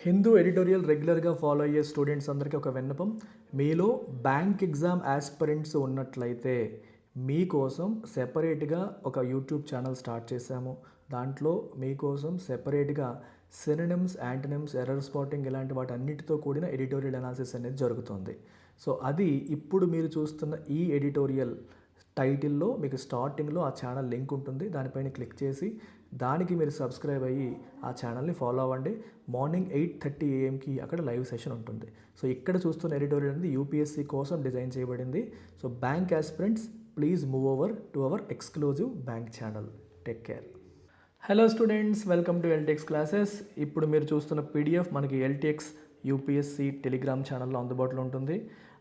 Hindu editorial రెగ్యులర్గా follow అయ్యే students అందరికీ ఒక విన్నపం. మీలో బ్యాంక్ ఎగ్జామ్ ఆస్పిరెంట్స్ ఉన్నట్లయితే మీకోసం సెపరేట్గా ఒక యూట్యూబ్ ఛానల్ స్టార్ట్ చేశాము. దాంట్లో మీకోసం సెపరేట్గా సినోనిమ్స్, యాంటోనిమ్స్, ఎర్రర్ స్పాటింగ్ ఇలాంటి వాటి అన్నిటితో కూడిన ఎడిటోరియల్ అనాలిసిస్ అనేది జరుగుతుంది. సో అది ఇప్పుడు మీరు చూస్తున్న ఈ ఎడిటోరియల్ టైటిల్లో మీకు స్టార్టింగ్లో ఆ ఛానల్ లింక్ ఉంటుంది. దానిపైన క్లిక్ చేసి దానికి మీరు సబ్స్క్రైబ్ అయ్యి ఆ ఛానల్ని ఫాలో అవ్వండి. మార్నింగ్ 8:30 AM అక్కడ లైవ్ సెషన్ ఉంటుంది. సో ఇక్కడ చూస్తున్న ఎడిటోరియల్ అనేది యూపీఎస్సీ కోసం డిజైన్ చేయబడింది. So bank aspirants please move over to our exclusive bank channel. Take care. Hello students, welcome to LTX classes. ఇప్పుడు మీరు చూస్తున్న పీడిఎఫ్ మనకి ఎల్టీఎక్స్ యూపీఎస్సీ టెలిగ్రామ్ ఛానల్లో అందుబాటులో ఉంటుంది.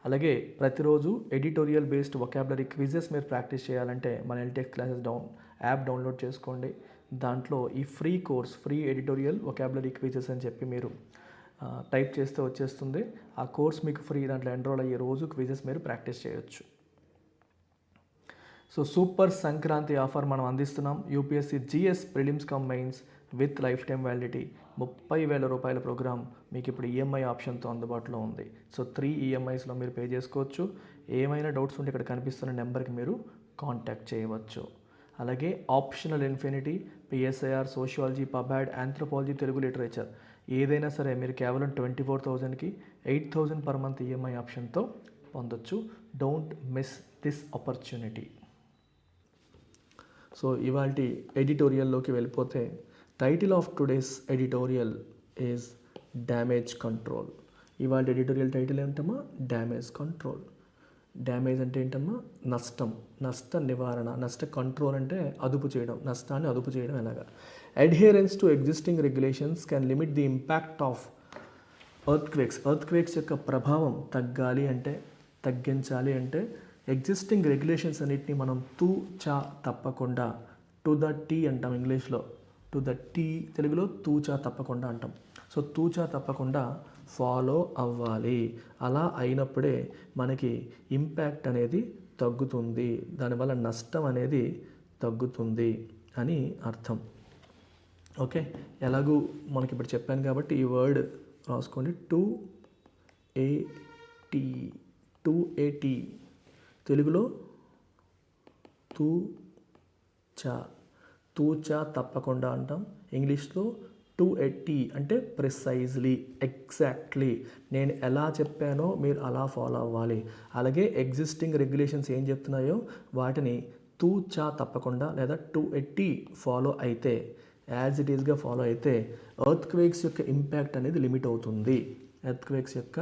అలాగే ప్రతిరోజు ఎడిటోరియల్ బేస్డ్ వొకాబులరీ క్విజెస్ మీరు ప్రాక్టీస్ చేయాలంటే మన ఎల్టీఎక్స్ క్లాసెస్ యాప్ డౌన్లోడ్ చేసుకోండి. దాంట్లో ఈ free course, free editorial vocabulary quizzes అని చెప్పి మీరు టైప్ చేస్తే వచ్చేస్తుంది. ఆ కోర్స్ మీకు ఫ్రీ. దాంట్లో ఎన్రోల్ అయ్యే రోజు క్విజెస్ మీరు ప్రాక్టీస్ చేయొచ్చు. సో సూపర్ సంక్రాంతి ఆఫర్ మనం అందిస్తున్నాం. UPSC GS prelims cum mains with lifetime validity 30,000 రూపాయల ప్రోగ్రామ్ మీకు ఇప్పుడు ఈఎంఐ ఆప్షన్తో అందుబాటులో ఉంది. సో 3 ఈఎంఐస్లో మీరు పే చేసుకోవచ్చు. ఏమైనా డౌట్స్ ఉంటే ఇక్కడ కనిపిస్తున్న నెంబర్కి మీరు కాంటాక్ట్ చేయవచ్చు. అలాగే optional infinity, PSIR, sociology, pubad, anthropology, Telugu literature ఏదైనా సరే మీరు కేవలం 24,000కి 8,000 పర్ మంత్ ఈఎంఐ ఆప్షన్తో పొందొచ్చు. Don't miss this opportunity. So ఇవాళ ఎడిటోరియల్లోకి వెళ్ళిపోతే title of today's editorial is damage control. ఇవాళ ఎడిటోరియల్ టైటిల్ ఏంటమ్మా? Damage control. డ్యామేజ్ అంటే ఏంటమ్మా? నష్టం, నష్ట నివారణ. నష్ట కంట్రోల్ అంటే అదుపు చేయడం, నష్టాన్ని అదుపు చేయడం ఎలాగా. Adherence to existing regulations can limit the impact of earthquakes యొక్క ప్రభావం తగ్గాలి అంటే, తగ్గించాలి అంటే ఎగ్జిస్టింగ్ రెగ్యులేషన్స్ అన్నిటిని మనం తూచా తప్పకుండా, టు ద టీ అంటాం ఇంగ్లీష్లో, టు ద టీ తెలుగులో తూచా తప్పకుండా అంటాం. సో తూచా తప్పకుండా ఫాలో అవ్వాలి. అలా అయినప్పుడే మనకి ఇంపాక్ట్ అనేది తగ్గుతుంది, దానివల్ల నష్టం అనేది తగ్గుతుంది అని అర్థం. ఓకే, ఎలాగూ మనకి ఇప్పుడు చెప్పాను కాబట్టి ఈ వర్డ్ రాసుకోండి. 2AT తెలుగులో తూచా తప్పకుండా అంటాం. ఇంగ్లీష్లో 2AT అంటే ప్రిసైజ్లీ, ఎగ్జాక్ట్లీ. నేను ఎలా చెప్పానో మీరు అలా ఫాలో అవ్వాలి. అలాగే ఎగ్జిస్టింగ్ రెగ్యులేషన్స్ ఏం చెప్తున్నాయో వాటిని తూచా తప్పకుండా లేదా 2AT ఫాలో అయితే, యాజ్ ఇట్ ఈస్గా ఫాలో అయితే ఎర్త్క్వేక్స్ యొక్క ఇంపాక్ట్ అనేది లిమిట్ అవుతుంది. ఎర్త్క్వేక్స్ యొక్క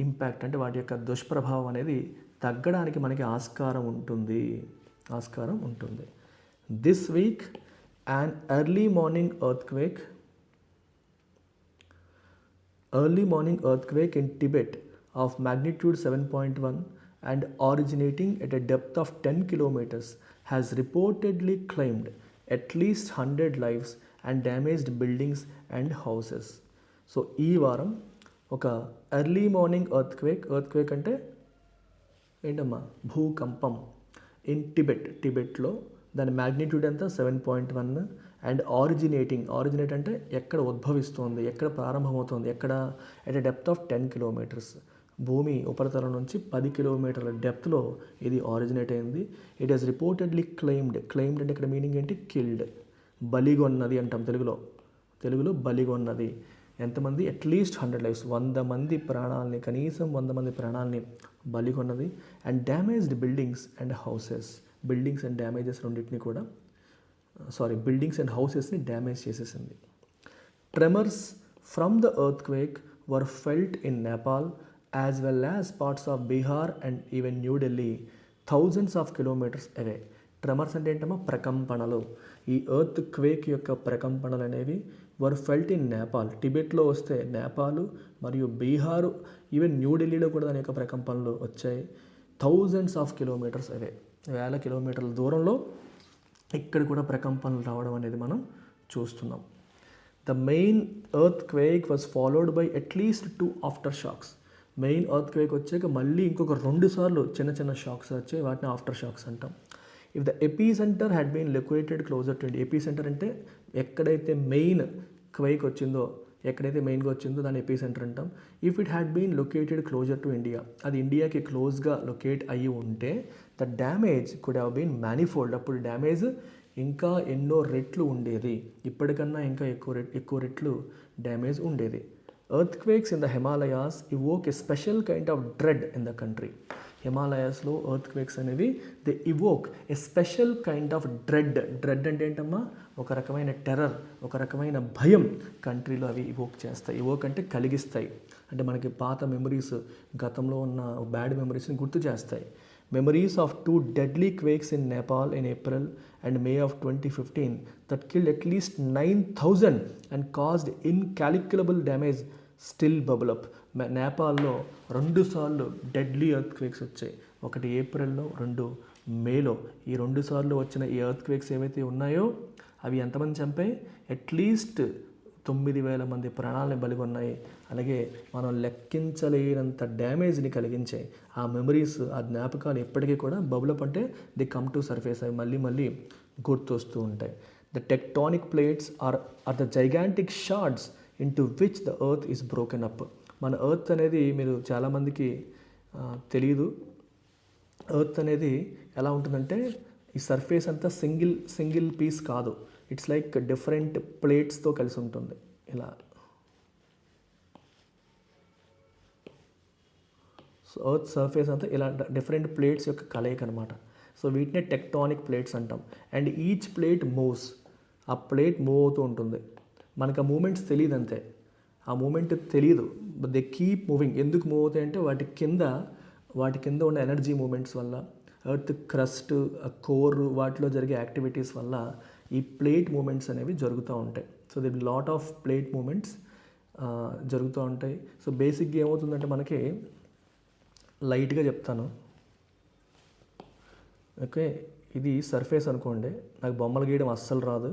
ఇంపాక్ట్ అంటే వాటి యొక్క దుష్ప్రభావం అనేది తగ్గడానికి మనకి ఆస్కారం ఉంటుంది. This week an early morning earthquake in Tibet of magnitude 7.1 and originating at a depth of 10 kilometers has reportedly claimed at least 100 lives and damaged buildings and houses. So ఈ వారం ఒక ఎర్లీ మార్నింగ్ ఎర్త్క్వేక్ అంటే ఏంటమ్మా? భూకంపం. In టిబెట్లో దాని magnitude ఎంత? 7.1 and originate అంటే ఎక్కడ ఉద్భవిస్తుంది, ఎక్కడ ప్రారంభమవుతుంది, ఎక్కడ at a depth of 10 kilometers, భూమి ఉపరితలం నుంచి 10 kilometerల డెప్త్లో ఇది ఆరిజినేట్ అయింది. ఇట్ ఈస్ రిపోర్టెడ్లీ క్లెయిమ్డ్ అంటే ఇక్కడ మీనింగ్ ఏంటి? కిల్డ్, బలిగొన్నది అంటాం తెలుగులో బలిగొన్నది. ఎంతమంది? అట్లీస్ట్ 100 lives, 100 మంది ప్రాణాలని, కనీసం 100 మంది ప్రాణాలని బలిగొన్నది. And damaged buildings and houses, buildings and హౌసెస్ని డ్యామేజ్ చేసేసింది. Tremors from the earthquake were felt in Nepal as well as parts of Bihar and even New Delhi thousands of kilometres away. Tremors అంటే ఏంటమ్మా? ప్రకంపనలు. ఈ ఎర్త్ క్వేక్ యొక్క ప్రకంపనలు అనేవి వర్ ఫెల్ట్ ఇన్ నేపాల్, టిబెట్లో వస్తే నేపాల్ మరియు బీహారు, ఈవెన్ న్యూఢిల్లీలో కూడా దాని యొక్క ప్రకంపనలు వచ్చాయి. థౌజండ్స్ ఆఫ్ కిలోమీటర్స్ అవే, 1000 kilometerల దూరంలో ఇక్కడ కూడా ప్రకంపనలు రావడం అనేది మనం చూస్తున్నాం. The main earthquake was followed by at least 2 aftershocks. Main earthquake వచ్చాక మళ్ళీ ఇంకొక 2 సార్లు చిన్న షాక్స్ వచ్చాయి, వాటిని ఆఫ్టర్ షాక్స్ అంటాం. If the epicentre had been located closer to epicentre అంటే ఎక్కడైతే మెయిన్ క్వేక్ వచ్చిందో, ఎక్కడైతే మెయిన్గా వచ్చిందో దాన్ని ఎపీ సెంటర్ అంటాం. If it had been located closer to India, అది ఇండియాకి క్లోజ్గా లొకేట్ అయ్యి ఉంటే the damage could have been manifold, అప్పుడు డ్యామేజ్ ఇంకా ఎన్నో రెట్లు ఉండేది, ఇప్పటికన్నా ఇంకా ఎక్కువ రెట్లు డ్యామేజ్ ఉండేది. Earthquakes in the Himalayas evoke a special kind of dread in the country. హిమాలయాస్లో ఎర్త్క్వేక్స్ అనేవి they evoke a special kind of dread అంటే ఏంటమ్మా, ఒక రకమైన టెర్రర్, ఒక రకమైన భయం కంట్రీలో అవి ఇవోక్ చేస్తాయి. ఇవోక్ అంటే కలిగిస్తాయి, అంటే మనకి పాత మెమరీస్, గతంలో ఉన్న బ్యాడ్ మెమరీస్ని గుర్తు చేస్తాయి. Memories of 2 deadly quakes in Nepal in April and May of 2015 that killed at least 9,000 and caused incalculable damage still bubble up. నేపాల్లో 2 సార్లు డెడ్లీ ఎర్త్క్వేక్స్ వచ్చాయి, ఒకటి ఏప్రిల్లో, 2 మేలో. ఈ 2 సార్లు వచ్చిన ఈ ఎర్త్క్వేక్స్ ఏవైతే ఉన్నాయో అవి ఎంతమంది చంపాయి, అట్లీస్ట్ 9,000 మంది ప్రాణాలని బలిగొన్నాయి. అలాగే మనం లెక్కించలేనంత డ్యామేజ్ని కలిగించాయి. ఆ మెమరీస్, ఆ జ్ఞాపకాలు ఎప్పటికీ కూడా బబులప్ అంటే ది కమ్ టు సర్ఫేస్, అవి మళ్ళీ గుర్తొస్తూ ఉంటాయి. The tectonic plates are the gigantic shards into which the earth is broken up. మన ఎర్త్ అనేది మీరు చాలామందికి తెలియదు. ఎర్త్ అనేది ఎలా ఉంటుందంటే ఈ సర్ఫేస్ అంతా సింగిల్ పీస్ కాదు, ఇట్స్ లైక్ డిఫరెంట్ ప్లేట్స్తో కలిసి ఉంటుంది. ఇలా సో ఎర్త్ సర్ఫేస్ అంతా ఇలా డిఫరెంట్ ప్లేట్స్ యొక్క కలయిక అనమాట. సో వీటినే టెక్టానిక్ ప్లేట్స్ అంటాం. అండ్ ఈచ్ ప్లేట్ మూవ్స్, ఆ ప్లేట్ మూవ్ అవుతూ ఉంటుంది. మనకు ఆ మూమెంట్స్ తెలియదు, అంతే, ఆ మూమెంట్ తెలియదు, బట్ దే కీప్ మూవింగ్. ఎందుకు మూవ్ అవుతాయి అంటే వాటి కింద ఉన్న ఎనర్జీ మూమెంట్స్ వల్ల, ఎర్త్ క్రస్ట్, కోర్, వాటిలో జరిగే యాక్టివిటీస్ వల్ల ఈ ప్లేట్ మూమెంట్స్ అనేవి జరుగుతూ ఉంటాయి. So the lot of plate moments జరుగుతూ ఉంటాయి. సో బేసిక్గా ఏమవుతుందంటే మనకి లైట్గా చెప్తాను, ఓకే. ఇది సర్ఫేస్ అనుకోండి, నాకు బొమ్మలు గీయడం అస్సలు రాదు,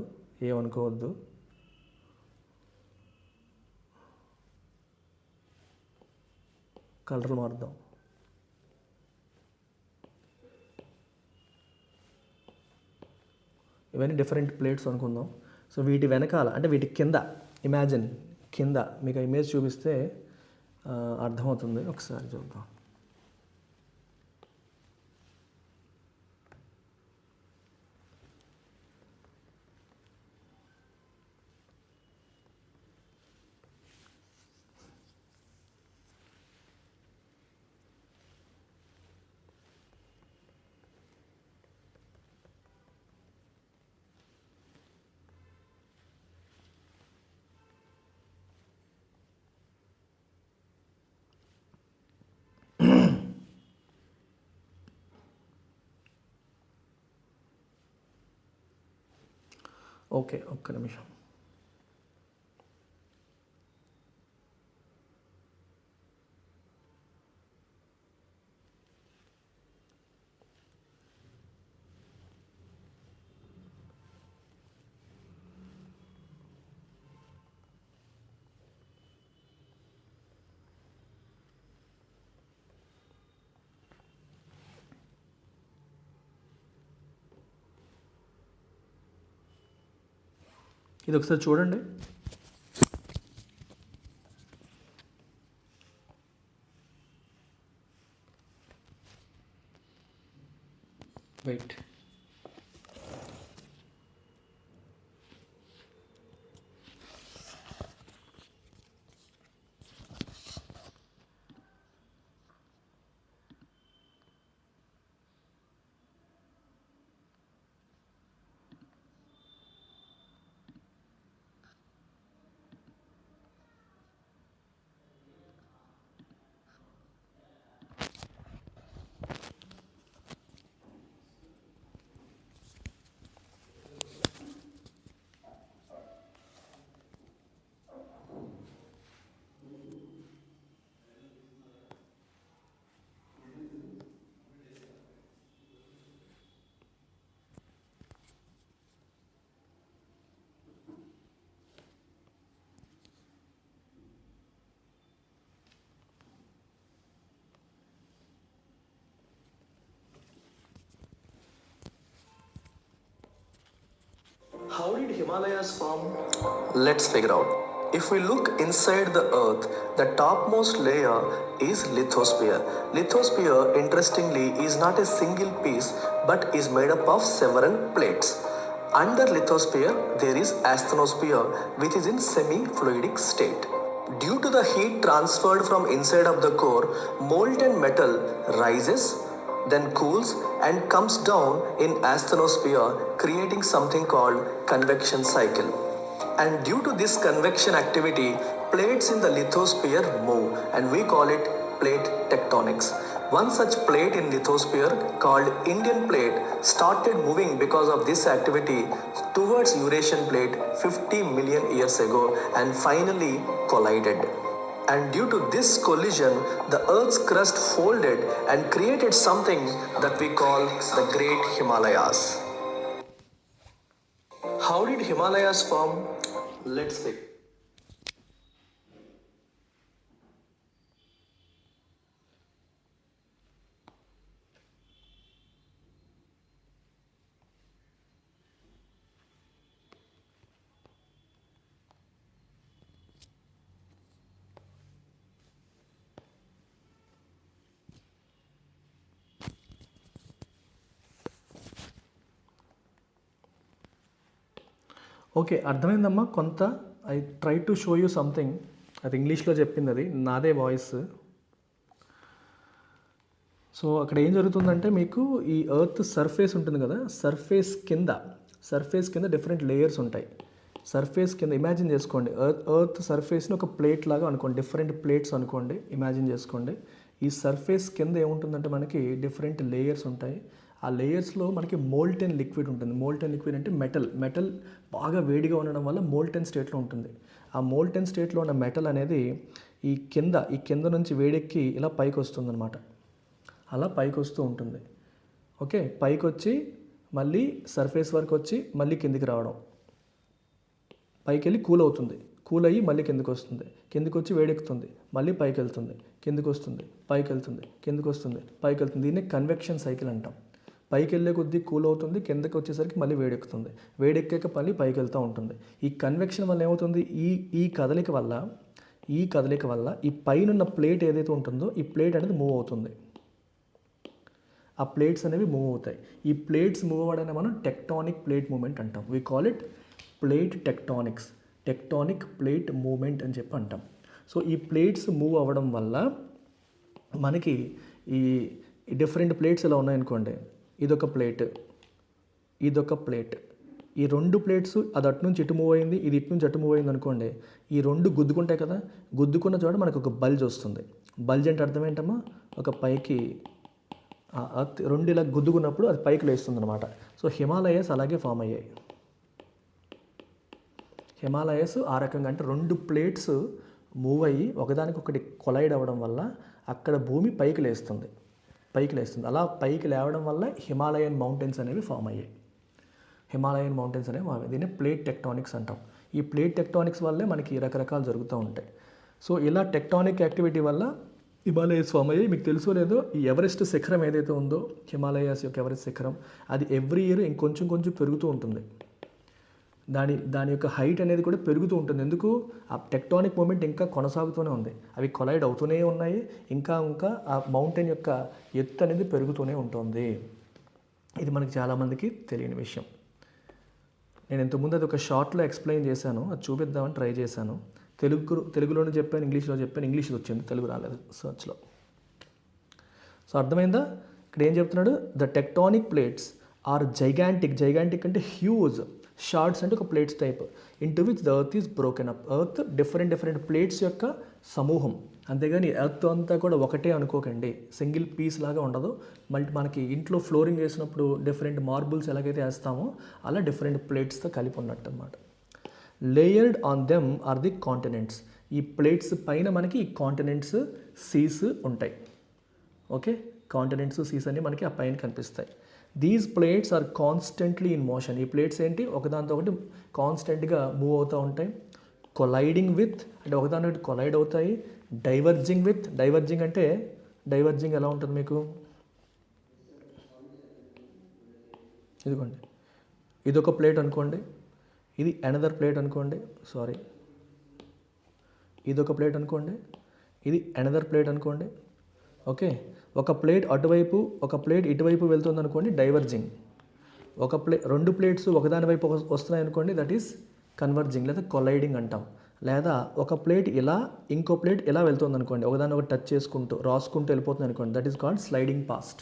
ఏమనుకోవద్దు. కలర్లు మారుద్దాం. ఇవన్నీ డిఫరెంట్ ప్లేట్స్ అనుకుందాం. సో వీటి వెనకాల అంటే వీటి కింద, ఇమాజిన్ కింద మీకు ఆ ఇమేజ్ చూపిస్తే అర్థమవుతుంది. ఒకసారి చూద్దాం. ఓకే, ఒక్క నిమిషం. ఇది ఒకసారి చూడండి. Wait, How did Himalayas form? Let's figure out. If we look inside the earth, the topmost layer is lithosphere. Lithosphere, interestingly, is not a single piece but is made up of several plates. Under lithosphere, there is asthenosphere, which is in semi-fluidic state. Due to the heat transferred from inside of the core, molten metal rises, then cools and comes down in asthenosphere, creating something called convection cycle. And due to this convection activity, plates in the lithosphere move, and we call it plate tectonics. One such plate in lithosphere called Indian plate started moving because of this activity towards Eurasian plate 50 million years ago and finally collided. And due to this collision, the Earth's crust folded and created something that we call the Great Himalayas. How did Himalayas form? Let's see. Okay, అర్థమైందమ్మా కొంత. I try to show you something. అది ఇంగ్లీష్లో చెప్పింది, అది నాదే voice. So అక్కడ ఏం జరుగుతుందంటే, మీకు ఈ ఎర్త్ సర్ఫేస్ ఉంటుంది కదా, సర్ఫేస్ కింద డిఫరెంట్ లేయర్స్ ఉంటాయి. సర్ఫేస్ కింద ఇమాజిన్ చేసుకోండి, ఎర్త్ సర్ఫేస్ని ఒక ప్లేట్ లాగా అనుకోండి, డిఫరెంట్ ప్లేట్స్ అనుకోండి, ఇమాజిన్ చేసుకోండి. ఈ సర్ఫేస్ కింద ఏముంటుందంటే మనకి డిఫరెంట్ లేయర్స్ ఉంటాయి. ఆ లేయర్స్లో మనకి మోల్టెన్ లిక్విడ్ ఉంటుంది. మోల్టెన్ లిక్విడ్ అంటే మెటల్ బాగా వేడిగా ఉండడం వల్ల మోల్టెన్ స్టేట్లో ఉంటుంది. ఆ మోల్టెన్ స్టేట్లో ఉన్న మెటల్ అనేది ఈ కింద నుంచి వేడెక్కి ఇలా పైకి వస్తుందన్నమాట. అలా పైకి వస్తూ ఉంటుంది. ఓకే, పైకి వచ్చి మళ్ళీ సర్ఫేస్ వరకు వచ్చి మళ్ళీ కిందికి రావడం, పైకి వెళ్ళి కూల్ అవుతుంది, కూల్ అయ్యి మళ్ళీ కిందికి వస్తుంది, కిందికి వచ్చి వేడెక్కుతుంది, మళ్ళీ పైకి వెళ్తుంది, కిందికి వస్తుంది, పైకి వెళ్తుంది, కిందికి వస్తుంది, పైకి వెళ్తుంది. దీన్ని కన్వెక్షన్ సైకిల్ అంటాం. పైకి వెళ్ళే కొద్దీ కూల్ అవుతుంది, కిందకి వచ్చేసరికి మళ్ళీ వేడెక్కుతుంది, వేడెక్కాక మళ్ళీ పైకి వెళ్తూ ఉంటుంది. ఈ కన్వెక్షన్ వల్ల ఏమవుతుంది, ఈ కదలిక వల్ల ఈ పైన ప్లేట్ ఏదైతే ఉంటుందో ఈ ప్లేట్ అనేది మూవ్ అవుతుంది. ఆ ప్లేట్స్ అనేవి మూవ్ అవుతాయి. ఈ ప్లేట్స్ మూవ్ అవ్వడాన్ని మనం టెక్టానిక్ ప్లేట్ మూమెంట్ అంటాం. We call it plate tectonic plate moment అని చెప్పి అంటాం. సో ఈ ప్లేట్స్ మూవ్ అవ్వడం వల్ల మనకి ఈ డిఫరెంట్ ప్లేట్స్ ఎలా ఉన్నాయనుకోండి, ఇదొక ప్లేట్, ఈ రెండు ప్లేట్స్ అది అటు నుంచి ఇటు మూవ్ అయింది, ఇది ఇటు నుంచి అటు మూవ్ అయింది అనుకోండి, ఈ రెండు గుద్దుకుంటాయి కదా, గుద్దుకున్న చోట మనకు ఒక బల్జ్ వస్తుంది. బల్జ్ అంటే అర్థం ఏంటమ్మా, ఒక పైకి రెండు ఇలా గుద్దుకున్నప్పుడు అది పైకి లేస్తుంది అనమాట. సో హిమాలయస్ అలాగే ఫామ్ అయ్యాయి. హిమాలయస్ ఆ రకంగా, అంటే రెండు ప్లేట్స్ మూవ్ అయ్యి ఒకదానికొకటి కొలైడ్ అవ్వడం వల్ల అక్కడ భూమి పైకి లేస్తుంది. అలా పైకి లేవడం వల్ల హిమాలయన్ మౌంటైన్స్ అనేవి ఫామ్ అయ్యాయి. దీన్ని ప్లేట్ టెక్టానిక్స్ అంటాం. ఈ ప్లేట్ టెక్టానిక్స్ వల్లే మనకి రకరకాలు జరుగుతూ ఉంటాయి. సో ఇలా టెక్టానిక్ యాక్టివిటీ వల్ల హిమాలయస్ ఫామ్ అయ్యాయి. మీకు తెలుసో లేదో, ఈ ఎవరెస్ట్ శిఖరం ఏదైతే ఉందో, హిమాలయాస్ యొక్క ఎవరెస్ట్ శిఖరం, అది ఎవ్రీ ఇయర్ ఇంకొంచెం పెరుగుతూ ఉంటుంది. దాని యొక్క హైట్ అనేది కూడా పెరుగుతూ ఉంటుంది. ఎందుకు, ఆ టెక్టానిక్ మూమెంట్ ఇంకా కొనసాగుతూనే ఉంది, అవి కొలైడ్ అవుతూనే ఉన్నాయి, ఇంకా ఆ మౌంటైన్ యొక్క ఎత్తు అనేది పెరుగుతూనే ఉంటుంది. ఇది మనకి చాలామందికి తెలియని విషయం. నేను ఇంతకుముందు అది ఒక షార్ట్లో ఎక్స్ప్లెయిన్ చేశాను, అది చూపిద్దామని ట్రై చేశాను. తెలుగులోనే చెప్పాను, ఇంగ్లీష్లో చెప్పాను, ఇంగ్లీష్లో వచ్చింది, తెలుగు రాలేదు సర్చ్లో. సో అర్థమైందా? ఇక్కడ ఏం చెప్తున్నాడు, the tectonic plates are gigantic అంటే హ్యూజ్, షార్ట్స్ అంటే ఒక plates type, into which the earth is broken up. Earth different plates యొక్క సమూహం, అంతేగాని ఎర్త్ అంతా కూడా ఒకటే అనుకోకండి, సింగిల్ పీస్ లాగా ఉండదు. మళ్ళీ మనకి ఇంట్లో ఫ్లోరింగ్ వేసినప్పుడు డిఫరెంట్ మార్బుల్స్ ఎలాగైతే వేస్తామో అలా డిఫరెంట్ ప్లేట్స్తో కలిపి ఉన్నట్టు అనమాట. Layered on them are the continents. ఈ ప్లేట్స్ పైన మనకి ఈ కాంటినెంట్స్, సీస్ ఉంటాయి. ఓకే, కాంటినెంట్స్, సీస్ అన్నీ మనకి ఆ పైన కనిపిస్తాయి. These plates are constantly in motion. ఈ ప్లేట్స్ ఏంటి, ఒకదానితో ఒకటి కాన్స్టెంట్గా మూవ్ అవుతూ ఉంటాయి. కొలైడింగ్ విత్ అంటే ఒకదాని కొలైడ్ అవుతాయి. డైవర్జింగ్ అంటే డైవర్జింగ్ ఎలా ఉంటుంది మీకు, ఇదిగోండి, ఇదొక ప్లేట్ అనుకోండి, ఇది అనదర్ ప్లేట్ అనుకోండి, ఇది ఒక ప్లేట్ అనుకోండి, ఇది అనదర్ ప్లేట్ అనుకోండి. ఓకే, ఒక ప్లేట్ అటువైపు ఒక ప్లేట్ ఇటువైపు వెళ్తుంది అనుకోండి, డైవర్జింగ్. రెండు ప్లేట్స్ ఒకదాని వైపు వస్తున్నాయి అనుకోండి, దట్ ఈస్ కన్వర్జింగ్ లేదా కొలైడింగ్ అంటాం. లేదా ఒక ప్లేట్ ఇలా ఇంకో ప్లేట్ ఇలా వెళ్తుంది అనుకోండి, ఒకదాన్ని ఒకటి టచ్ చేసుకుంటూ రాసుకుంటూ వెళ్ళిపోతుంది అనుకోండి, that is called sliding past.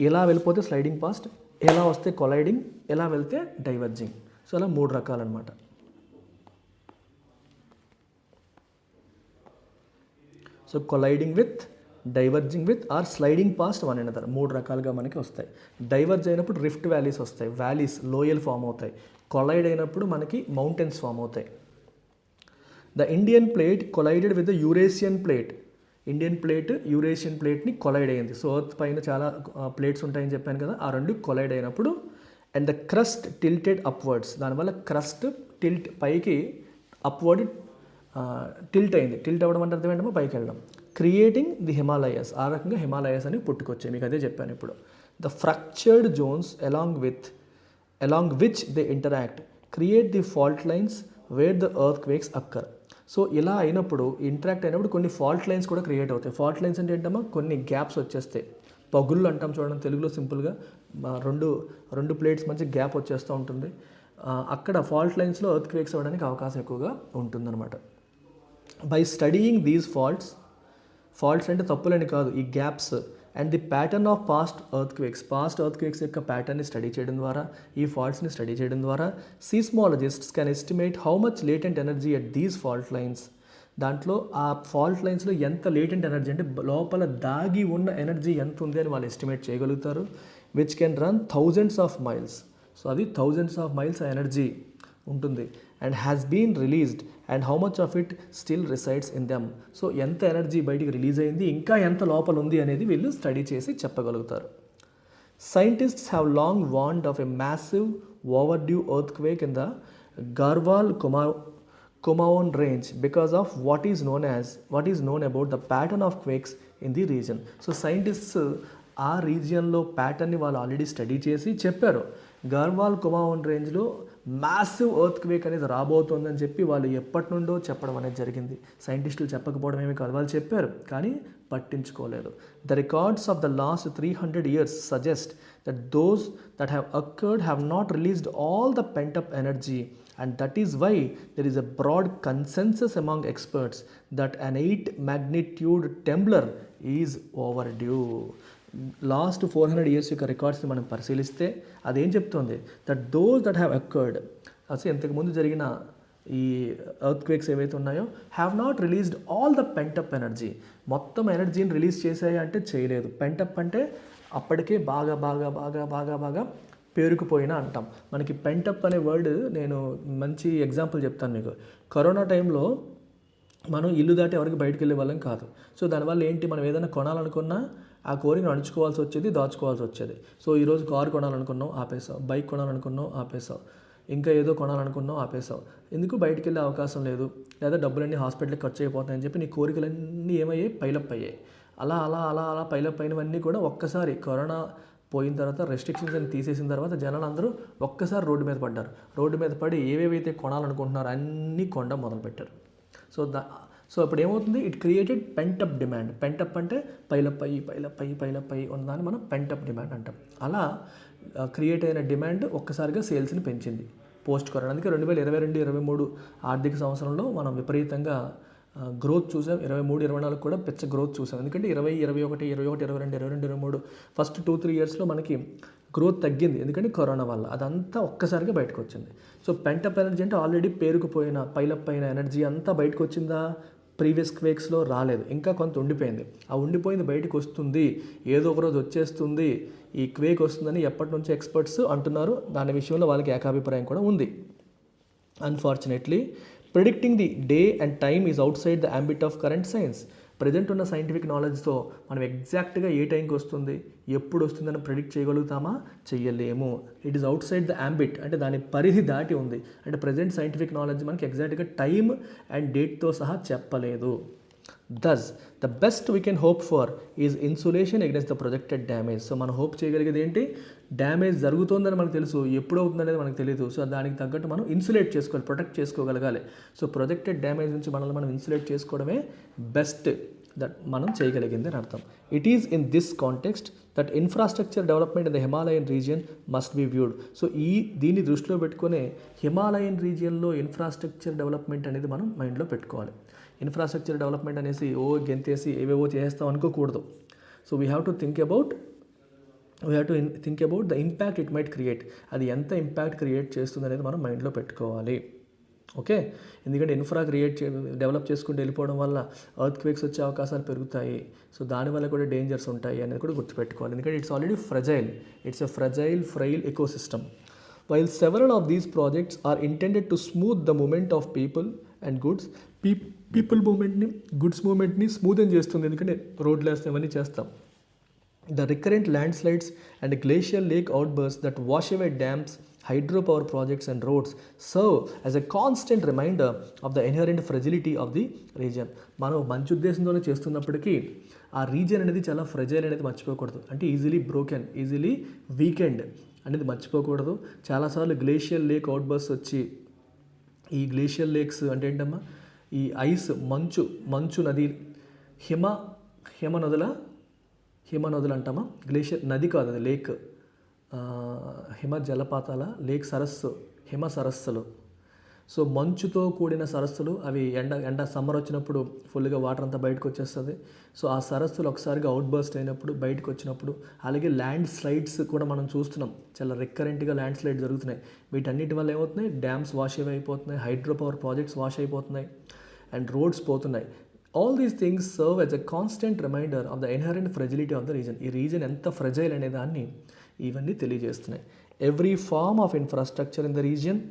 ఇలా వెళ్ళిపోతే స్లైడింగ్ పాస్ట్, ఎలా వస్తే కొలైడింగ్, ఎలా వెళ్తే డైవర్జింగ్. సో అలా 3 రకాలన్నమాట. So colliding with, diverging with or sliding past one another, 3 రకాలుగా మనకి వస్తాయి. డైవర్జ్ అయినప్పుడు రిఫ్ట్ వ్యాలీస్ వస్తాయి, వ్యాలీస్ లోయలు ఫామ్ అవుతాయి. కొలైడ్ అయినప్పుడు మనకి మౌంటైన్స్ ఫామ్ అవుతాయి. The Indian plate collided with the Eurasian plate. Indian plate Eurasian ప్లేట్ని కొలైడ్ అయింది. సో ఎర్త్ పైన చాలా ప్లేట్స్ ఉంటాయని చెప్పాను కదా, ఆ 2 కొలైడ్ అయినప్పుడు and the crust tilted upwards, దానివల్ల క్రస్ట్ టిల్ట్ పైకి అప్వర్డ్ టిల్ట్ అయింది. టిల్ట్ అవ్వడం అంటే అర్థం ఏంటమ్మా, పైకి వెళ్ళడం. క్రియేటింగ్ ది హిమాలయస్, ఆ రకంగా హిమాలయస్ అని పుట్టుకొచ్చాయి. మీకు అదే చెప్పాను ఇప్పుడు. The fractured zones along which they interact create the fault lines where the earthquakes occur. So ఇలా అయినప్పుడు, ఇంటరాక్ట్ అయినప్పుడు కొన్ని ఫాల్ట్ లైన్స్ కూడా క్రియేట్ అవుతాయి. ఫాల్ట్ లైన్స్ అంటే ఏంటమ్మా, కొన్ని గ్యాప్స్ వచ్చేస్తాయి. పగుళ్ళు అంటాం చూడండి తెలుగులో సింపుల్గా, రెండు ప్లేట్స్ మధ్య గ్యాప్ వచ్చేస్తూ ఉంటుంది. అక్కడ ఫాల్ట్ లైన్స్లో ఎర్త్ క్వేక్స్ అవ్వడానికి అవకాశం ఎక్కువగా ఉంటుందన్నమాట. బై స్టడీయింగ్ దీస్ ఫాల్ట్స్ అంటే తప్పులని కాదు, ఈ gaps and the pattern of past earth quakes యొక్క ప్యాటర్న్ని స్టడీ చేయడం ద్వారా, ఈ ఫాల్ట్స్ని స్టడీ చేయడం ద్వారా seismologists can estimate how much latent energy at these fault lines. దాంట్లో ఆ ఫాల్ట్ లైన్స్లో ఎంత లేటెంట్ ఎనర్జీ అంటే లోపల దాగి ఉన్న ఎనర్జీ ఎంత ఉంది అని వాళ్ళు ఎస్టిమేట్ చేయగలుగుతారు. Which can run thousands of miles. So అది థౌజండ్స్ ఆఫ్ మైల్స్ ఎనర్జీ ఉంటుంది. And has been released and how much of it still resides in them. So ఎంత ఎనర్జీ బయటికి రిలీజ్ అయింది, ఇంకా ఎంత లోపల ఉంది అనేది వీళ్ళు స్టడీ చేసి చెప్పగలుగుతారు. Scientists have long warned of a massive over due earth quake in the Garhwal Kumaon range because of what is known about the pattern of quakes in the region. So scientists ఆ రీజియన్లో ప్యాటర్న్ని వాళ్ళు already study చేసి చెప్పారు. గర్వాల్ కుమావోన్ రేంజ్లో massive earth quake అనేది రాబోతోందని చెప్పి వాళ్ళు ఎప్పటి నుండో చెప్పడం అనేది జరిగింది. సైంటిస్టులు చెప్పకపోవడం ఏమీ కాదు, వాళ్ళు చెప్పారు కానీ పట్టించుకోలేదు. The records of the last 300 years suggest that those that have occurred have not released all the pent-up energy. And that is why there is a broad consensus among experts that an 8 magnitude trembler is overdue. Last 400 years యొక్క రికార్డ్స్ని మనం పరిశీలిస్తే అదేం చెప్తుంది, that those that have occurred, అసలు ఇంతకుముందు జరిగిన ఈ earth quakes ఏవైతే ఉన్నాయో have not released all the pent-up energy. మొత్తం ఎనర్జీని రిలీజ్ చేసాయి అంటే చేయలేదు. పెంటప్ అంటే అప్పటికే బాగా బాగా బాగా బాగా బాగా పేరుకుపోయినా అంటాం. మనకి పెంటప్ అనే వర్డ్ నేను మంచి ఎగ్జాంపుల్ చెప్తాను మీకు. కరోనా టైంలో మనం ఇల్లు దాటి ఎవరికి బయటకు వెళ్ళే వాళ్ళం కాదు. సో దానివల్ల ఏంటి, మనం ఏదైనా కొనాలనుకున్నా ఆ కోరికను అణుచుకోవాల్సి వచ్చేది, దాచుకోవాల్సి వచ్చేది. సో ఈరోజు కారు కొనాలనుకున్నాం ఆపేసావు, బైక్ కొనాలనుకున్నాం ఆపేసావు, ఇంకా ఏదో కొనాలనుకున్నాం ఆపేసావు. ఎందుకు, బయటికి వెళ్ళే అవకాశం లేదు, లేదా డబ్బులన్నీ హాస్పిటల్కి ఖర్చు అయిపోతాయని చెప్పి నీ కోరికలన్నీ ఏమయ్యాయి, పైలప్ అయ్యాయి. అలా అలా అలా అలా పైలప్ అయినవన్నీ కూడా ఒక్కసారి కరోనా పోయిన తర్వాత, రెస్ట్రిక్షన్స్ అని తీసేసిన తర్వాత జనాలు అందరూ ఒక్కసారి రోడ్డు మీద పడ్డారు. రోడ్డు మీద పడి ఏవేవైతే కొనాలనుకుంటున్నారో అన్నీ కొనడం మొదలుపెట్టారు. సో ఇప్పుడు ఏమవుతుంది, it created pent-up demand. Pent-up అంటే పైలప్ అయ్యి ఉన్నదాన్ని మనం పెంటప్ డిమాండ్ అంటాం. అలా క్రియేట్ అయిన డిమాండ్ ఒక్కసారిగా సేల్స్ని పెంచింది పోస్ట్ కరోనా. అందుకే 2022-23 ఆర్థిక సంవత్సరంలో మనం విపరీతంగా గ్రోత్ చూసాం. 23-24 కూడా పెద్ద గ్రోత్ చూసాం. ఎందుకంటే 20-21-22-23 ఫస్ట్ 2-3 ఇయర్స్లో మనకి గ్రోత్ తగ్గింది, ఎందుకంటే కరోనా వల్ల. అదంతా ఒక్కసారిగా బయటకు వచ్చింది. సో పెంటప్ ఎనర్జీ అంటే ఆల్రెడీ పేరుకుపోయిన పైలప్ అయిన ఎనర్జీ అంతా బయటకు వచ్చిందా, ప్రీవియస్ క్వేక్స్లో రాలేదు, ఇంకా కొంత ఉండిపోయింది. ఆ ఉండిపోయింది బయటకు వస్తుంది, ఏదో ఒక రోజు వచ్చేస్తుంది, ఈ క్వేక్ వస్తుందని ఎప్పటి నుంచో ఎక్స్పర్ట్స్ అంటున్నారు. దాని విషయంలో వాళ్ళకి ఏకాభిప్రాయం కూడా ఉంది. Unfortunately predicting the day and time is out side the ambit of current science. Present ఉన్న సైంటిఫిక్ నాలెడ్జ్తో మనం ఎగ్జాక్ట్గా ఏ టైంకి వస్తుంది, ఎప్పుడు వస్తుందని ప్రిడిక్ట్ చేయగలుగుతామా, చెయ్యలేము. It is out side the ambit అంటే దాని పరిధి దాటి ఉంది. అంటే ప్రజెంట్ సైంటిఫిక్ నాలెడ్జ్ మనకి ఎగ్జాక్ట్గా టైం అండ్ డేట్తో సహా చెప్పలేదు. Thus the best we can hope for is insulation against the projected damage. So మనం హోప్ చేయగలిగేది ఏంటి, డ్యామేజ్ జరుగుతుందని మనకు తెలుసు, ఎప్పుడు అవుతుందనేది మనకు తెలియదు. సో దానికి తగ్గట్టు మనం ఇన్సులేట్ చేసుకోవాలి, ప్రొటెక్ట్ చేసుకోగలగాలి. సో ప్రొజెక్టెడ్ డ్యామేజ్ నుంచి మనల్ని మనం ఇన్సులేట్ చేసుకోవడమే బెస్ట్ దట్ మనం చేయగలిగింది అని అర్థం. It is in this context that infrastructure development in the Himalayan region must be viewed. So దీన్ని దృష్టిలో పెట్టుకునే హిమాలయన్ రీజియన్లో ఇన్ఫ్రాస్ట్రక్చర్ డెవలప్మెంట్ అనేది మనం మైండ్లో పెట్టుకోవాలి. ఇన్ఫ్రాస్ట్రక్చర్ డెవలప్మెంట్ అనేసి గెంతేసి ఏవేవో చేస్తాం అనుకోకూడదు. So we have to think about the impact it might create. అది ఎంత ఇంపాక్ట్ క్రియేట్ చేస్తుంది అనేది మనం మైండ్లో పెట్టుకోవాలి. ఓకే, ఎందుకంటే ఇన్ఫ్రా డెవలప్ చేసుకుంటూ వెళ్ళిపోవడం వల్ల ఎర్త్క్వేక్స్ వచ్చే అవకాశాలు పెరుగుతాయి. సో దానివల్ల కూడా డేంజర్స్ ఉంటాయి అనేది కూడా గుర్తుపెట్టుకోవాలి. ఎందుకంటే it's already fragile, it's a frail ecosystem. While several of these projects are intended to smooth the movement of people and goods, people మూమెంట్ని, గుడ్స్ మూమెంట్ని స్మూతెన్ చేస్తుంది, ఎందుకంటే రోడ్లు వేస్తాం, ఇవన్నీ చేస్తాం. The recurrent landslides and glacial lake outbursts that wash away dams, hydropower projects and roads serve as a constant reminder of the inherent fragility of the region. మనం మంచి ఉద్దేశంతోనే చేస్తున్నప్పటికీ ఆ రీజియన్ అనేది చాలా ఫ్రెజైల్ అనేది మర్చిపోకూడదు. అంటే ఈజీలీ బ్రోకెన్, ఈజీలీ వీకెండ్ అనేది మర్చిపోకూడదు. చాలాసార్లు గ్లేషియల్ లేక్ అవుట్బర్స్ వచ్చి, ఈ గ్లేషియల్ లేక్స్ అంటే ఏంటమ్మా, ఈ ఐస్ మంచు నది, హిమ నదులు అంటామా, గ్లేషియర్ నది కాదు అది, లేక్, హిమ జలపాతాల లేక్, హిమ సరస్సులు. సో మంచుతో కూడిన సరస్సులు, అవి ఎండ సమ్మర్ వచ్చినప్పుడు ఫుల్గా వాటర్ అంతా బయటకు వచ్చేస్తుంది. సో ఆ సరస్సులు ఒకసారిగా అవుట్బర్స్ట్ అయినప్పుడు, బయటకు వచ్చినప్పుడు, అలాగే ల్యాండ్ స్లైడ్స్ కూడా మనం చూస్తున్నాం, చాలా రికరెంట్గా ల్యాండ్ స్లైడ్ జరుగుతున్నాయి. వీటన్నిటి వల్ల ఏమవుతున్నాయి, డ్యామ్స్ వాష్ అయిపోతున్నాయి, హైడ్రో పవర్ ప్రాజెక్ట్స్ వాష్ అయిపోతున్నాయి, అండ్ రోడ్స్ పోతున్నాయి. All these things serve as a constant reminder of the inherent fragility of the region. ఈ రీజన్ ఎంత ఫ్రెజైల్ అనే దాన్ని ఇవన్నీ తెలియజేస్తున్నాయి. Every form of infrastructure in the region,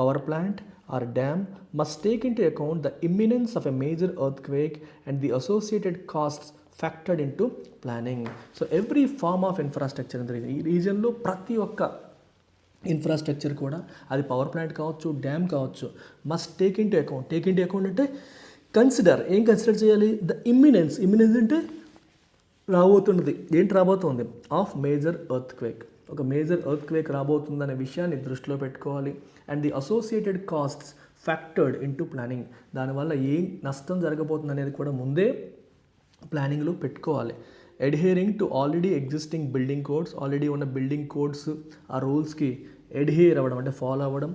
power plant or dam, must take into account the imminence of a major earthquake and the associated costs factored into planning. So every form of infrastructure in the region, ఈ రీజియన్లో ప్రతి ఒక్క infrastructure కూడా, అది power plant కావచ్చు, dam కావచ్చు, must take into account అంటే ఏం consider చేయాలి, ద ఇమ్మినెన్స్ అంటే రాబోతుంది ఆఫ్ మేజర్ ఎర్త్క్వేక్, ఒక మేజర్ ఎర్త్క్వేక్ రాబోతుందనే విషయాన్ని దృష్టిలో పెట్టుకోవాలి. And the associated costs factored into planning, దానివల్ల ఏం నష్టం జరగబోతుంది అనేది కూడా ముందే ప్లానింగ్లో పెట్టుకోవాలి. Adhering to already existing building codes, already ఉన్న బిల్డింగ్ కోడ్స్, ఆ రూల్స్కి అడ్హేర్ అవ్వడం అంటే ఫాలో అవ్వడం.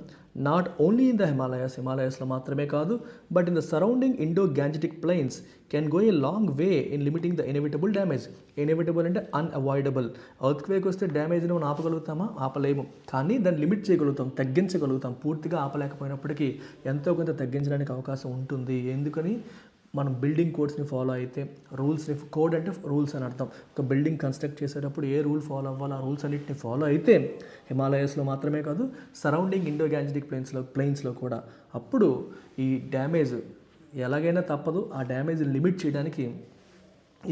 నాట్ ఓన్లీ ఇన్ ద హిమాలయాస్లో మాత్రమే కాదు, but in the surrounding Indo-Gangetic plains can go a long way in limiting the inevitable damage. Inevitable అంటే అన్అవాయిడబుల్. ఎర్త్క్వేక్ వస్తే డ్యామేజ్ని మనం ఆపగలుగుతామా? ఆపలేము, కానీ దాన్ని లిమిట్ చేయగలుగుతాం, తగ్గించగలుగుతాం. పూర్తిగా ఆపలేకపోయినప్పటికీ ఎంతో కొంత తగ్గించడానికి అవకాశం ఉంటుంది. ఎందుకని, మనం బిల్డింగ్ కోడ్స్ని ఫాలో అయితే, కోడ్ అంటే రూల్స్ అని అర్థం. ఒక బిల్డింగ్ కన్స్ట్రక్ట్ చేసేటప్పుడు ఏ రూల్ ఫాలో అవ్వాలో ఆ రూల్స్ అన్నింటినీ ఫాలో అయితే, హిమాలయాస్లో మాత్రమే కాదు, సరౌండింగ్ ఇండో-గ్యాంజెటిక్ ప్లెయిన్స్లో కూడా, అప్పుడు ఈ డ్యామేజ్ ఎలాగైనా తప్పదు. ఆ డ్యామేజ్ లిమిట్ చేయడానికి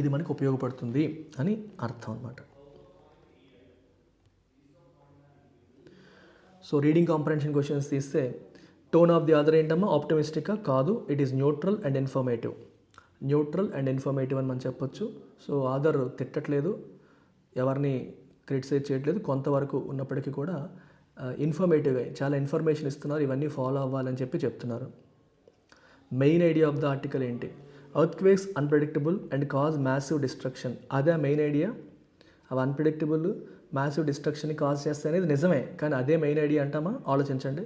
ఇది మనకు ఉపయోగపడుతుంది అని అర్థం అన్నమాట. సో రీడింగ్ కాంప్రహెన్షన్ క్వశ్చన్స్ తీస్తే, టోన్ ఆఫ్ ది అదర్ ఏంటమ్మా, ఆప్టమిస్టిక్గా కాదు, it is neutral and informative అని మనం చెప్పొచ్చు. సో ఆదర్ తిట్టట్లేదు, ఎవరిని క్రిటిసైజ్ చేయట్లేదు, కొంతవరకు ఉన్నప్పటికీ కూడా ఇన్ఫర్మేటివ్గా చాలా ఇన్ఫర్మేషన్ ఇస్తున్నారు, ఇవన్నీ ఫాలో అవ్వాలని చెప్తున్నారు. Main idea of the article ఏంటి, earthquakes unpredictable and cause massive destruction. అదే మెయిన్ ఐడియా. అవి అన్ప్రెడిక్టబుల్, మ్యాసివ్ డిస్ట్రక్షన్ని కాజ్ చేస్తాయి అనేది నిజమే, కానీ అదే మెయిన్ ఐడియా అంటామా? ఆలోచించండి.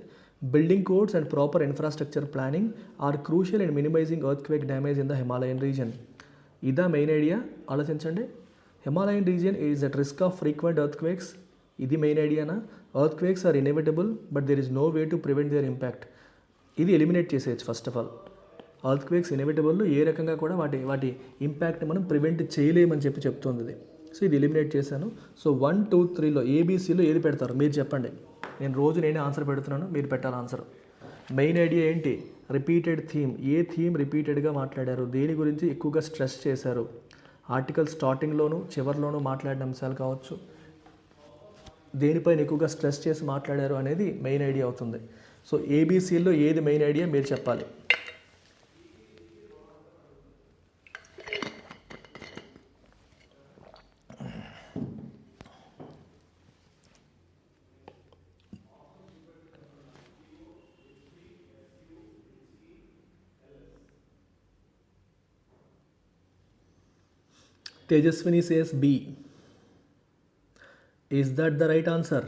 Building codes and proper infrastructure planning are crucial in minimising earthquake damage in the Himalayan region. ఇదా మెయిన్ ఐడియా? ఆలోచించండి. Himalayan region is at risk of frequent earthquakes. ఇది మెయిన్ ఐడియానా? Earthquakes are inevitable but there is no way to prevent their impact. ఇది eliminate చేసేయచ్చు. First of all earthquakes inevitable, ఏ రకంగా కూడా వాటి ఇంపాక్ట్ని మనం ప్రివెంట్ చేయలేమని చెప్తుంది ఇది. సో ఇది ఎలిమినేట్ చేశాను. సో 1, 2, 3లో ఏబీసీలో ఏది పెడతారు మీరు చెప్పండి. నేనే ఆన్సర్ పెడుతున్నాను, మీరు పెట్టాలి ఆన్సర్. మెయిన్ ఐడియా ఏంటి? Repeated theme. ఏ థీమ్ రిపీటెడ్గా మాట్లాడారు, దేని గురించి ఎక్కువగా స్ట్రెస్ చేశారు, ఆర్టికల్ స్టార్టింగ్లోను చివరిలోనూ మాట్లాడిన అంశాలు కావచ్చు, దేనిపైన ఎక్కువగా స్ట్రెస్ చేసి మాట్లాడారు అనేది మెయిన్ ఐడియా అవుతుంది. సో ఏబీసీలో ఏది మెయిన్ ఐడియా మీరు చెప్పాలి. Tejaswini says B. Is that the right answer?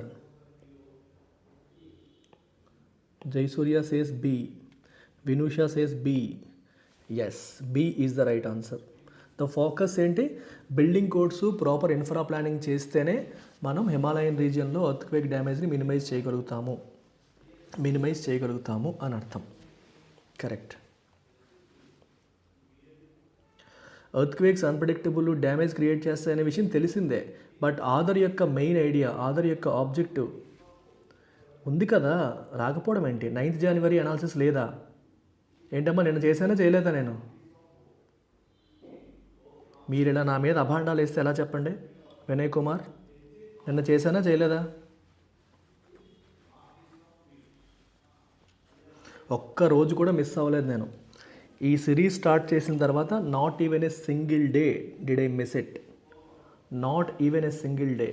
Jaisurya says B. Vinusha says B. Yes, B is the right answer. The focus ఏంటి, building codes proper infra planning చేస్తేనే మనం హిమాలయన్ రీజియన్లో earthquake డ్యామేజ్ని minimise చేయగలుగుతాము అని అర్థం. Correct. Earthquakes unpredictable damage create చేస్తాయనే విషయం తెలిసిందే, బట్ ఆధర్ యొక్క మెయిన్ ఐడియా, ఆధర్ యొక్క ఆబ్జెక్టివ్ ఉంది కదా, రాకపోవడం ఏంటి? 9th January అనాలిసిస్ లేదా ఏంటమ్మా? నిన్న చేశానా చేయలేదా? నేను మీరు ఇలా నా మీద అభాండాలు వేస్తే ఎలా చెప్పండి? వినయ్ కుమార్, నిన్న చేశానా చేయలేదా? ఒక్క రోజు కూడా మిస్ అవ్వలేదు నేను. ఈ సిరీస్ స్టార్ట్ చేసిన తర్వాత not even a single day did I miss it. Not even a single day.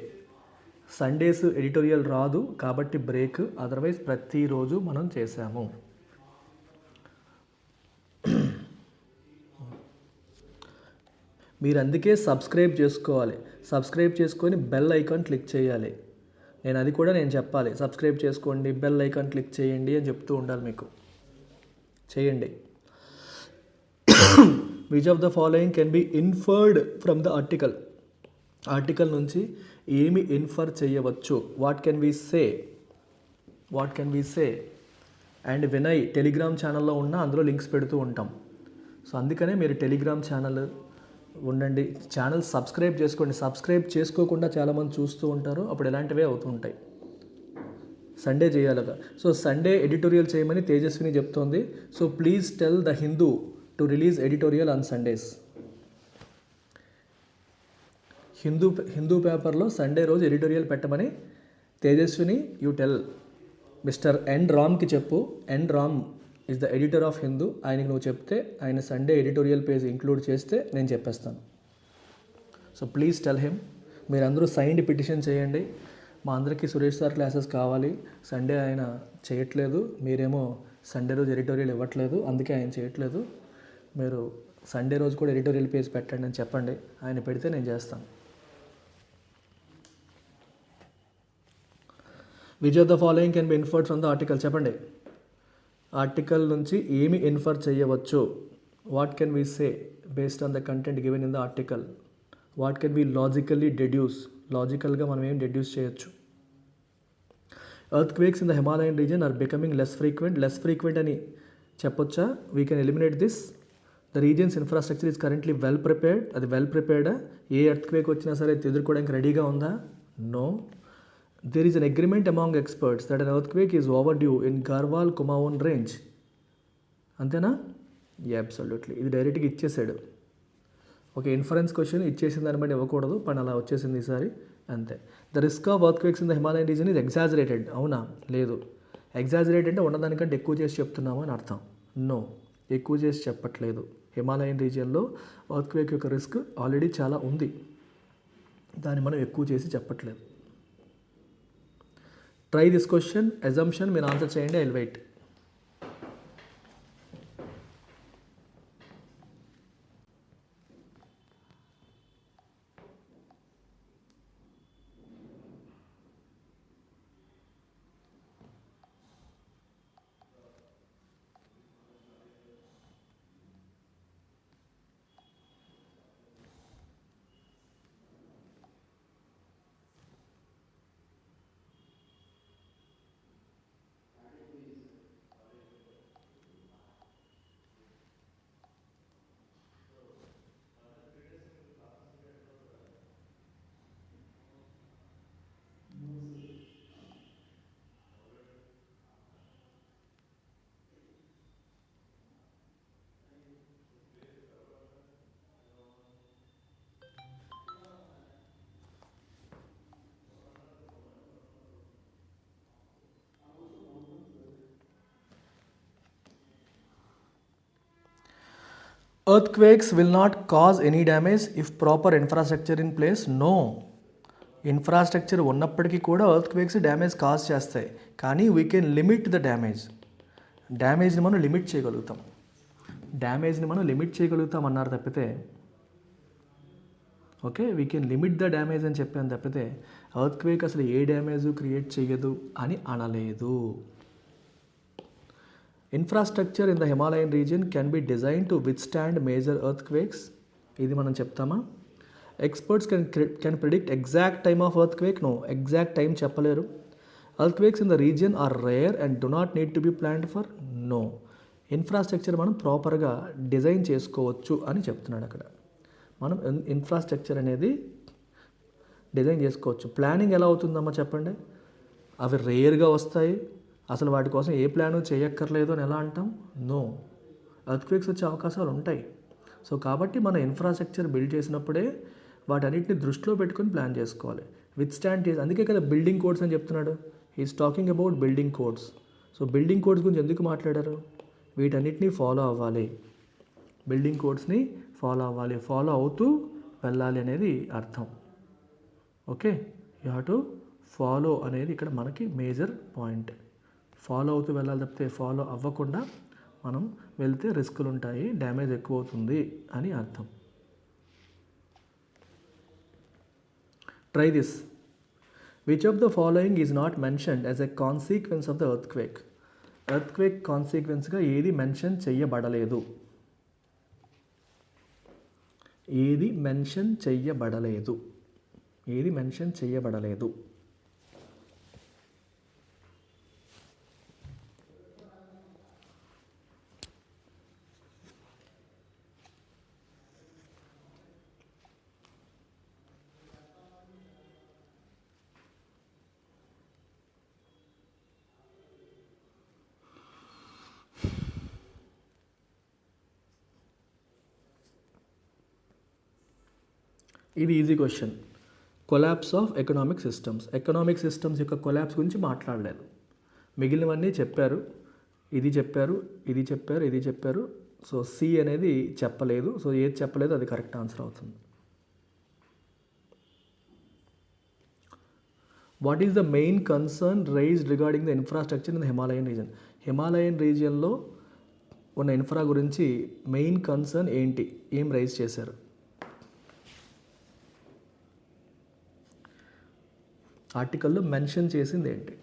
Sundays editorial రాదు కాబట్టి బ్రేక్, అదర్వైజ్ ప్రతిరోజు మనం చేసాము. మీరు అందుకే సబ్స్క్రైబ్ చేసుకోవాలి. సబ్స్క్రైబ్ చేసుకొని బెల్ ఐకాన్ క్లిక్ చేయాలి. అది కూడా నేను చెప్పాలి, సబ్స్క్రైబ్ చేసుకోండి, బెల్ ఐకాన్ క్లిక్ చేయండి అని చెప్తూ ఉండాలి మీకు. చేయండి. Which of the following can be inferred from the article. Article నుంచి ఏమి ఇన్ఫర్ చేయవచ్చు? What can we say? And Vinay Telegram ఛానల్లో ఉన్న అందులో లింక్స్ పెడుతూ ఉంటాం. సో అందుకనే మీరు టెలిగ్రామ్ ఛానల్ ఉండండి, ఛానల్ సబ్స్క్రైబ్ చేసుకోండి. సబ్స్క్రైబ్ చేసుకోకుండా చాలామంది చూస్తూ ఉంటారు, అప్పుడు ఇలాంటివే అవుతూ ఉంటాయి. సండే చేయాలిగా. సో సండే ఎడిటోరియల్ చేయమని తేజస్విని చెప్తోంది. So please tell the Hindu to release editorial on Sundays. Hindu పేపర్లో సండే రోజు ఎడిటోరియల్ పెట్టమని Tejaswini you tell. Mister N రామ్కి చెప్పు. N Ram is the editor of Hindu. ఆయనకి నువ్వు చెప్తే ఆయన సండే ఎడిటోరియల్ పేజ్ ఇంక్లూడ్ చేస్తే నేను చెప్పేస్తాను. So please tell him. మీరందరూ సైన్డ్ పిటిషన్ చేయండి. మా అందరికీ సురేష్ సార్ క్లాసెస్ కావాలి, సండే ఆయన చేయట్లేదు, మీరేమో సండే రోజు ఎడిటోరియల్ ఇవ్వట్లేదు, అందుకే ఆయన చేయట్లేదు, మీరు సండే రోజు కూడా ఎడిటోరియల్ పేజ్ పెట్టండి అని చెప్పండి. ఆయన పెడితే నేను చేస్తాను. Which of the following can be inferred from the article? చెప్పండి. ఆర్టికల్ నుంచి ఏమి ఇన్ఫర్ చేయవచ్చు? What can we say based on the content given in the article? What can we logically deduce? లాజికల్గా మనం ఏం డెడ్యూస్ చేయొచ్చు? Earthquakes in the Himalayan region are becoming less frequent అని చెప్పొచ్చా? We can eliminate this. The region's infrastructure is currently well prepared. అది well ప్రిపేర్డా? ఏ earthquake వచ్చినా సరే ఎదుర్కోవడానికి రెడీగా ఉందా? No. There is an agreement among experts that an earthquake is overdue in Garhwal Kumaon range. అంతేనా? అబ్సల్యూట్లీ. ఇది డైరెక్ట్గా ఇచ్చేసాడు. ఓకే, ఇన్ఫరెన్స్ క్వశ్చన్ ఇచ్చేసిన దాన్ని బట్టి ఇవ్వకూడదు, పని అలా వచ్చేసింది ఈసారి, అంతే. The risk of earthquakes in the Himalayan reason is exaggerated. అవునా? లేదు. ఎగ్జాజరేటెడ్ అంటే ఉన్నదానికంటే ఎక్కువ చేసి చెప్తున్నాము అని అర్థం. నో, ఎక్కువ చేసి చెప్పట్లేదు. హిమాలయన్ రీజియన్లో ఎర్త్క్వేక్ యొక్క రిస్క్ ఆల్రెడీ చాలా ఉంది, దాన్ని మనం ఎక్కువ చేసి చెప్పట్లేదు. ట్రై దిస్ క్వశ్చన్, అజంప్షన్ మీరు ఆన్సర్ చేయండి. I will wait. Earthquakes will not cause any damage if proper infrastructure in place. No. Infrastructure ఉన్నప్పటికీ కూడా ఎర్త్క్వేక్స్ డ్యామేజ్ కాజ్ చేస్తాయి, కానీ వీ కెన్ లిమిట్ ద డ్యామేజ్ని మనం లిమిట్ చేయగలుగుతాం అన్నారు తప్పితే. Okay, we can limit the damage అని చెప్పాను తప్పితే ఎర్త్క్వేక్ అసలు ఏ డ్యామేజ్ క్రియేట్ చేయదు అని అనలేదు. Infrastructure in the Himalayan region can be design to withstand major earthquakes. ఇది మనం చెప్తామా? Experts can predict exact time of earthquake. No, exact time చెప్పలేరు. Earthquakes in the region are rare and do not need to be planned for. No, infrastructure మనం ప్రాపర్గా design చేసుకోవచ్చు అని చెప్తున్నాడు అక్కడ. మనం ఇన్ఫ్రాస్ట్రక్చర్ అనేది డిజైన్ చేసుకోవచ్చు. ప్లానింగ్ ఎలా అవుతుందమ్మా చెప్పండి? అవి రేర్గా వస్తాయి, అసలు వాటి కోసం ఏ ప్లాను చేయక్కర్లేదు అని ఎలా అంటాం? నో, ఎర్త్క్వేక్స్ వచ్చే అవకాశాలు ఉంటాయి. సో కాబట్టి మన ఇన్ఫ్రాస్ట్రక్చర్ బిల్డ్ చేసినప్పుడే వాటన్నిటిని దృష్టిలో పెట్టుకొని ప్లాన్ చేసుకోవాలి. విత్ స్టాండ్ చేసి, అందుకే కదా బిల్డింగ్ కోడ్స్ అని చెప్తున్నాడు. He's talking about building codes. So building codes గురించి ఎందుకు మాట్లాడారు? వీటన్నిటిని ఫాలో అవ్వాలి, బిల్డింగ్ కోడ్స్ని ఫాలో అవ్వాలి, ఫాలో అవుతూ వెళ్ళాలి అనేది అర్థం. Okay, you have to follow అనేది ఇక్కడ మనకి మేజర్ పాయింట్. ఫాలో అవుతూ వెళ్ళాలి తప్పితే ఫాలో అవ్వకుండా మనం వెళ్తే రిస్కులు ఉంటాయి, డ్యామేజ్ ఎక్కువ అవుతుంది అని అర్థం. Try this. Which of the following is not mentioned as a consequence of the earthquake. Earthquake కాన్సిక్వెన్స్గా ఏది మెన్షన్ చెయ్యబడలేదు? ఏది మెన్షన్ చెయ్యబడలేదు? ఏది మెన్షన్ చెయ్యబడలేదు? ఇది easy question. Collapse of economic systems. Economic systems యొక్క కొలాప్స్ గురించి మాట్లాడలేదు. మిగిలినవన్నీ చెప్పారు, ఇది చెప్పారు, ఇది చెప్పారు, ఇది చెప్పారు. సో సి అనేది చెప్పలేదు. సో ఏది చెప్పలేదు అది కరెక్ట్ ఆన్సర్ అవుతుంది. What is the main concern raised regarding the infrastructure in the Himalayan region. Himalayan రీజియన్లో ఉన్న ఇన్ఫ్రా గురించి మెయిన్ కన్సర్న్ ఏంటి, ఏం రైజ్ చేశారు? ఆర్టికల్లో మెన్షన్ చేసింది ఏంటి?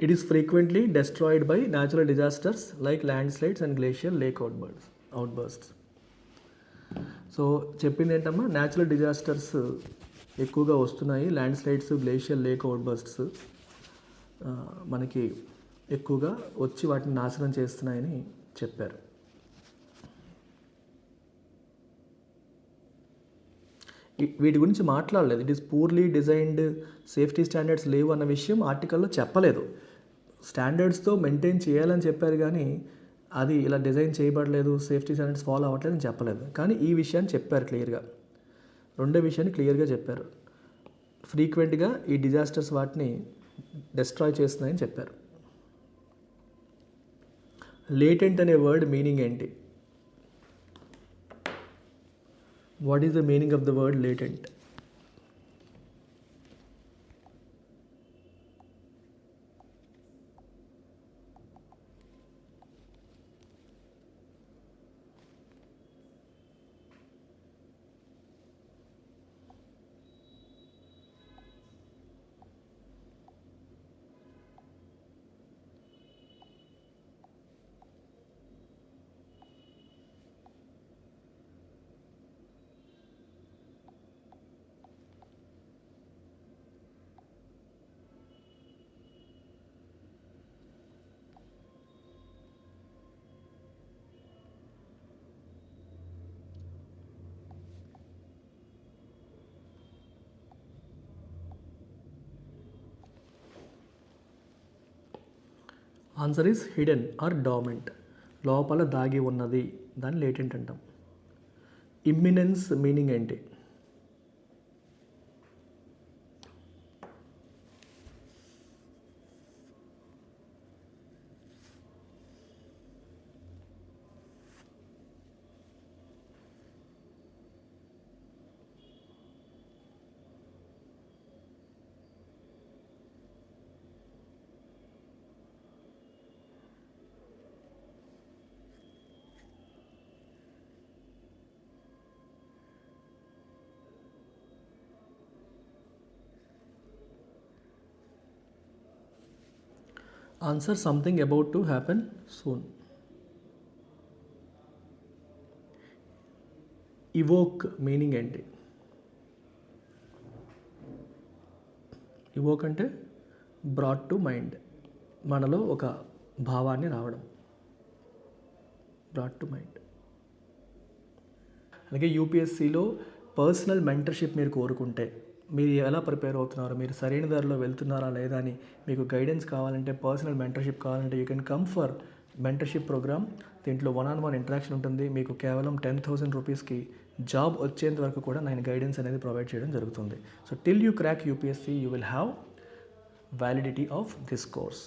It is frequently destroyed by natural disasters like landslides and glacial lake outbursts. So చెప్పింది ఏంటమ్మా? న్యాచురల్ డిజాస్టర్స్ ఎక్కువగా వస్తున్నాయి, ల్యాండ్ స్లైడ్స్, గ్లేషియల్ లేక్ అవుట్బర్స్ట్స్ మనకి ఎక్కువగా వచ్చి వాటిని నాశనం చేస్తున్నాయని చెప్పారు. వీటి గురించి మాట్లాడలేదు. It is purely designed, safety standards లేవు అన్న విషయం ఆర్టికల్లో చెప్పలేదు. స్టాండర్డ్స్తో మెయింటైన్ చేయాలని చెప్పారు కానీ అది ఇలా డిజైన్ చేయబడలేదు, సేఫ్టీ స్టాండర్డ్స్ ఫాలో అవ్వట్లేదు అని చెప్పలేదు. కానీ ఈ విషయాన్ని చెప్పారు క్లియర్గా, రెండో విషయాన్ని క్లియర్గా చెప్పారు. ఫ్రీక్వెంట్గా ఈ డిజాస్టర్స్ వాటిని డిస్ట్రాయ్ చేస్తున్నాయని చెప్పారు. లేటెంట్ అనే వర్డ్ మీనింగ్ ఏంటి? What is the meaning of the word latent? Answer is hidden or dormant. లోపల దాగి ఉన్నది, దాన్ని లేటెంట్ అంటాం. ఇమ్మినెన్స్ మీనింగ్ ఏంటి? Answer something about to happen soon. Evoke meaning ఏంటి? ఇవోక్ అంటే బ్రాట్ టు మైండ్, మనలో ఒక భావాన్ని రావడం, బ్రాట్ టు మైండ్. అలాగే యూపీఎస్సీలో పర్సనల్ మెంటర్షిప్ మీరు కోరుకుంటే మీరు ఎలా ప్రిపేర్ అవుతున్నారు, మీరు సరైన దారిలో వెళ్తున్నారా లేదా అని మీకు గైడెన్స్ కావాలంటే, పర్సనల్ మెంటర్షిప్ కావాలంటే you can come for mentorship programme. దీంట్లో 1-on-1 ఇంటరాక్షన్ ఉంటుంది. మీకు కేవలం 10,000 రూపీస్కి జాబ్ వచ్చేంత వరకు కూడా నేను గైడెన్స్ అనేది ప్రొవైడ్ చేయడం జరుగుతుంది. So till you crack UPSC you will have validity of this course.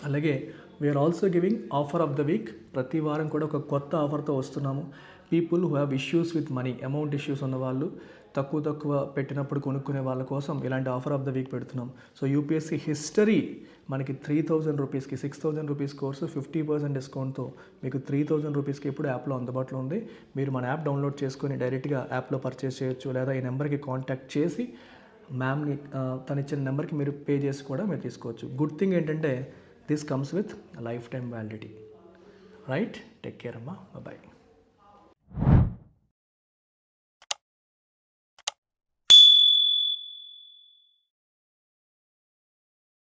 అలాగే we are also giving offer of the week. ప్రతి వారం కూడా ఒక కొత్త ఆఫర్తో వస్తున్నాము. People who have issues with money, amount issues ఉన్న వాళ్ళు, తక్కువ పెట్టినప్పుడు కొనుక్కునే వాళ్ళ కోసం ఇలాంటి ఆఫర్ ఆఫ్ ద వీక్ పెడుతున్నాం. సో యూపీఎస్సీ హిస్టరీ మనకి 3,000 రూపీస్కి 6,000 రూపీస్ కోర్సు 50% డిస్కౌంట్తో మీకు 3,000 రూపీస్కి ఇప్పుడు యాప్లో అందుబాటులో ఉంది. మీరు మన యాప్ డౌన్లోడ్ చేసుకొని డైరెక్ట్గా యాప్లో పర్చేస్ చేయొచ్చు, లేదా ఈ నెంబర్కి కాంటాక్ట్ చేసి మ్యామ్ని తను ఇచ్చిన నెంబర్కి మీరు పే చేసి కూడా మీరు తీసుకోవచ్చు. గుడ్ థింగ్ ఏంటంటే this comes with life time validity. Right, take care అమ్మా, బాయ్.